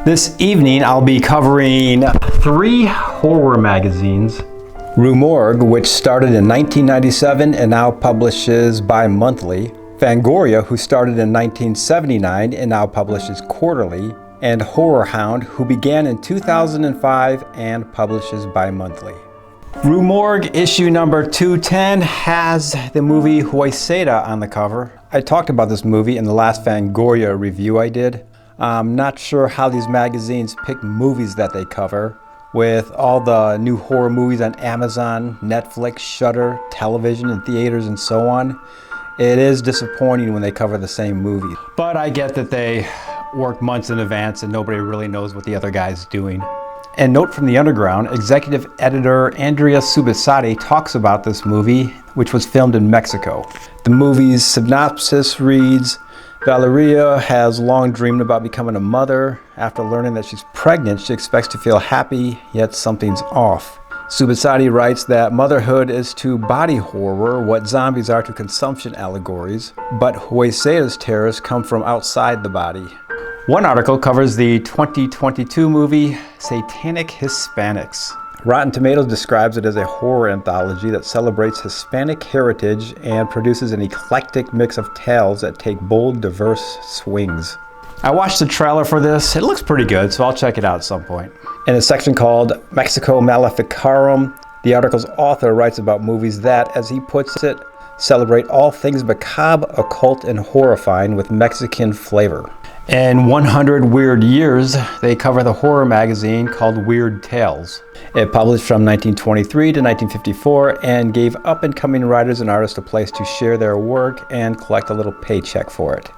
This evening I'll be covering 3 horror magazines. Rue Morgue, which started in 1997 and now publishes bi-monthly. Fangoria, who started in 1979 and now publishes quarterly. And Horrorhound, who began in 2005 and publishes bi-monthly. Rue Morgue issue number 210 has the movie Huesera on the cover. I talked about this movie in the last Fangoria review I did. I'm not sure how these magazines pick movies that they cover. With all the new horror movies on Amazon, Netflix, Shudder, television, and theaters and so on, it is disappointing when they cover the same movie. But I get that they work months in advance and nobody really knows what the other guy's doing. And note from the underground, executive editor Andrea Subissati talks about this movie, which was filmed in Mexico. The movie's synopsis reads, Valeria has long dreamed about becoming a mother. After learning that she's pregnant, she expects to feel happy, yet something's off. Subissati writes that motherhood is to body horror what zombies are to consumption allegories, but Huesera's terrors come from outside the body. One article covers the 2022 movie Satanic Hispanics. Rotten Tomatoes describes it as a horror anthology that celebrates Hispanic heritage and produces an eclectic mix of tales that take bold, diverse swings. I watched the trailer for this. It looks pretty good, so I'll check it out at some point. In a section called Mexico Maleficarum, the article's author writes about movies that, as he puts it, celebrate all things macabre, occult, and horrifying with Mexican flavor. In 100 Weird Years, they cover the horror magazine called Weird Tales. It published from 1923 to 1954 and gave up-and-coming writers and artists a place to share their work and collect a little paycheck for it.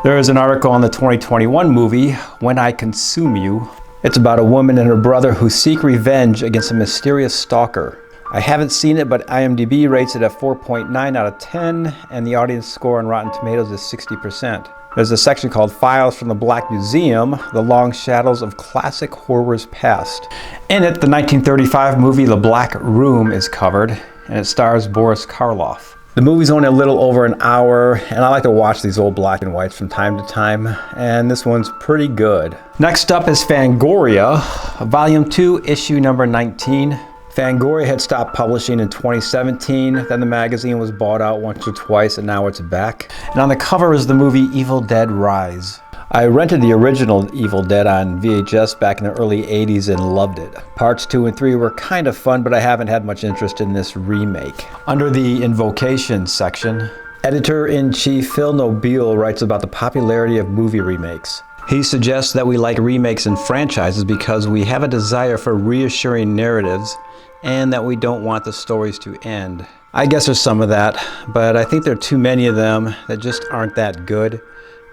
There is an article on the 2021 movie, When I Consume You. It's about a woman and her brother who seek revenge against a mysterious stalker. I haven't seen it, but IMDb rates it at 4.9 out of 10, and the audience score on Rotten Tomatoes is 60%. There's a section called Files from the Black Museum, The Long Shadows of Classic Horrors Past. In it, the 1935 movie The Black Room is covered, and it stars Boris Karloff. The movie's only a little over an hour, and I like to watch these old black and whites from time to time, and this one's pretty good. Next up is Fangoria, Volume 2, Issue number 19. Fangoria had stopped publishing in 2017, then the magazine was bought out once or twice, and now it's back. And on the cover is the movie Evil Dead Rise. I rented the original Evil Dead on VHS back in the early 80s and loved it. Parts 2 and 3 were kind of fun, but I haven't had much interest in this remake. Under the Invocation section, Editor-in-Chief Phil Nobile writes about the popularity of movie remakes. He suggests that we like remakes and franchises because we have a desire for reassuring narratives and that we don't want the stories to end. I guess there's some of that, but I think there are too many of them that just aren't that good.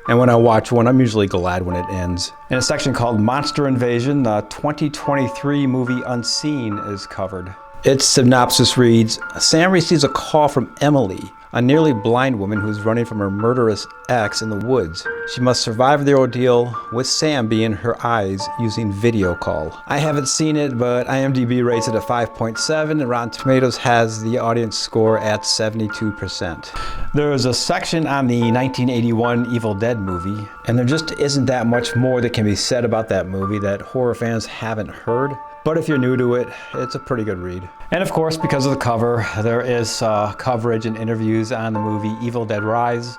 And when I watch one, I'm usually glad when it ends. In a section called Monster Invasion, the 2023 movie Unseen is covered. Its synopsis reads, Sam receives a call from Emily, a nearly blind woman who's running from her murderous ex in the woods. She must survive the ordeal with Sam being her eyes using video call. I haven't seen it, but IMDb rates it at 5.7 and Rotten Tomatoes has the audience score at 72%. There is a section on the 1981 Evil Dead movie, and there just isn't that much more that can be said about that movie that horror fans haven't heard. But if you're new to it, it's a pretty good read. And of course, because of the cover, there is coverage and interviews on the movie Evil Dead Rise.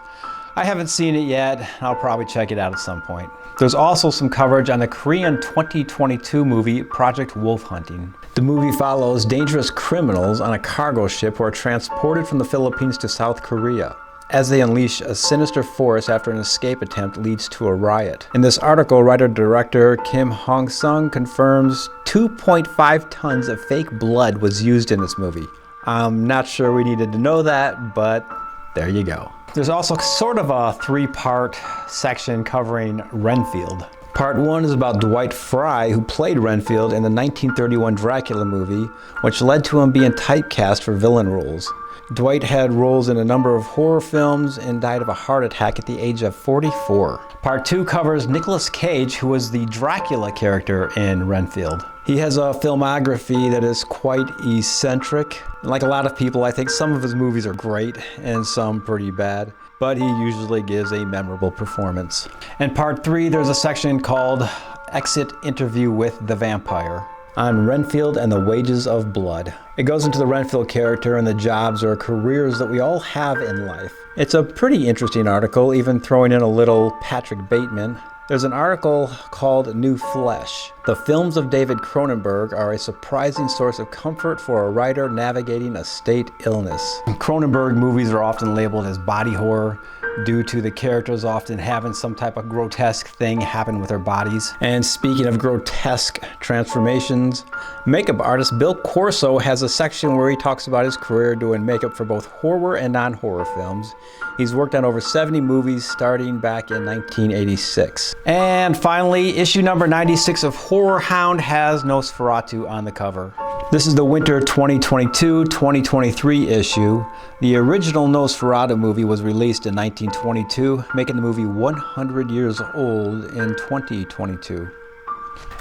I haven't seen it yet. I'll probably check it out at some point. There's also some coverage on the Korean 2022 movie Project Wolf Hunting. The movie follows dangerous criminals on a cargo ship who are transported from the Philippines to South Korea, as they unleash a sinister force after an escape attempt leads to a riot. In this article, writer-director Kim Hong-sung confirms 2.5 tons of fake blood was used in this movie. I'm not sure we needed to know that, but there you go. There's also sort of a 3-part section covering Renfield. Part 1 is about Dwight Frye, who played Renfield in the 1931 Dracula movie, which led to him being typecast for villain roles. Dwight had roles in a number of horror films and died of a heart attack at the age of 44. Part 2 covers Nicolas Cage, who was the Dracula character in Renfield. He has a filmography that is quite eccentric. Like a lot of people, I think some of his movies are great and some pretty bad, but he usually gives a memorable performance. In part 3, there's a section called Exit Interview with the Vampire on Renfield and the Wages of Blood. It goes into the Renfield character and the jobs or careers that we all have in life. It's a pretty interesting article, even throwing in a little Patrick Bateman. There's an article called New Flesh. The films of David Cronenberg are a surprising source of comfort for a writer navigating a state illness. Cronenberg movies are often labeled as body horror due to the characters often having some type of grotesque thing happen with their bodies. And speaking of grotesque transformations, makeup artist Bill Corso has a section where he talks about his career doing makeup for both horror and non-horror films. He's worked on over 70 movies starting back in 1986. And finally, issue number 96 of Horrorhound has Nosferatu on the cover. This is the winter 2022-2023 issue. The original Nosferatu movie was released in 1922, making the movie 100 years old in 2022.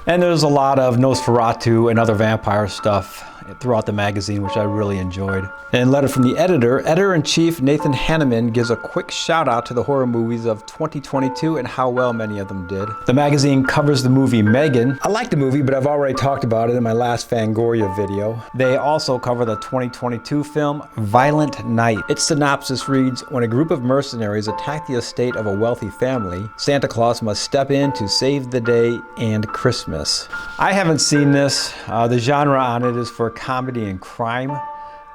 And there's a lot of Nosferatu and other vampire stuff throughout the magazine, which I really enjoyed. And letter from the editor-in-chief Nathan Hanneman gives a quick shout out to the horror movies of 2022 and how well many of them did. The magazine covers the movie Megan. I like the movie, but I've already talked about it in my last Fangoria video. They also cover the 2022 film Violent Night. Its synopsis reads, when a group of mercenaries attack the estate of a wealthy family, Santa Claus must step in to save the day and Christmas. I haven't seen this. The genre on it is for comedy and crime.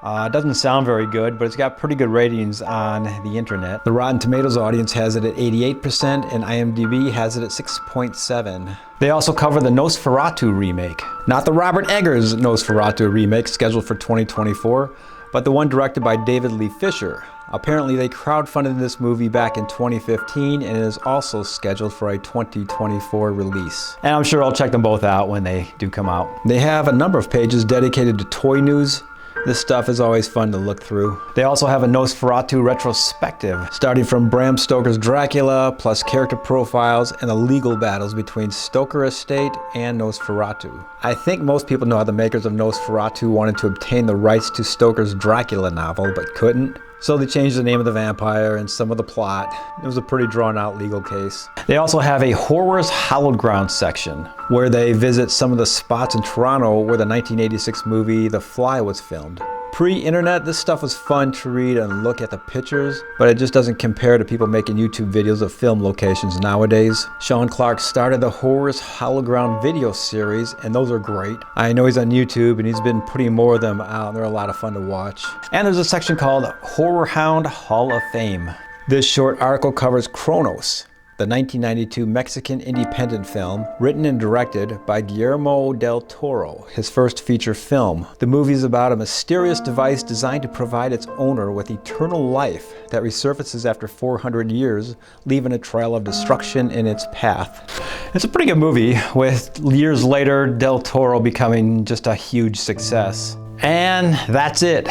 It doesn't sound very good, but it's got pretty good ratings on the internet. The Rotten Tomatoes audience has it at 88% and IMDb has it at 6.7. They also cover the Nosferatu remake. Not the Robert Eggers Nosferatu remake scheduled for 2024, but the one directed by David Lee Fisher. Apparently they crowdfunded this movie back in 2015 and it is also scheduled for a 2024 release. And I'm sure I'll check them both out when they do come out. They have a number of pages dedicated to toy news. This stuff is always fun to look through. They also have a Nosferatu retrospective, starting from Bram Stoker's Dracula, plus character profiles and the legal battles between Stoker Estate and Nosferatu. I think most people know how the makers of Nosferatu wanted to obtain the rights to Stoker's Dracula novel, but couldn't. So they changed the name of the vampire and some of the plot. It was a pretty drawn out legal case. They also have a Horror's Hallowed Ground section where they visit some of the spots in Toronto where the 1986 movie The Fly was filmed. Pre-internet, this stuff was fun to read and look at the pictures, but it just doesn't compare to people making YouTube videos of film locations nowadays. Sean Clark started the Horror's Hallowed Ground video series, and those are great. I know he's on YouTube, and he's been putting more of them out, and they're a lot of fun to watch. And there's a section called Horrorhound Hall of Fame. This short article covers Kronos, the 1992 Mexican independent film, written and directed by Guillermo del Toro, his first feature film. The movie is about a mysterious device designed to provide its owner with eternal life that resurfaces after 400 years, leaving a trail of destruction in its path. It's a pretty good movie, with years later Del Toro becoming just a huge success. And that's it.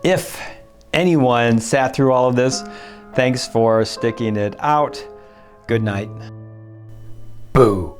If anyone sat through all of this, thanks for sticking it out. Good night. Boo.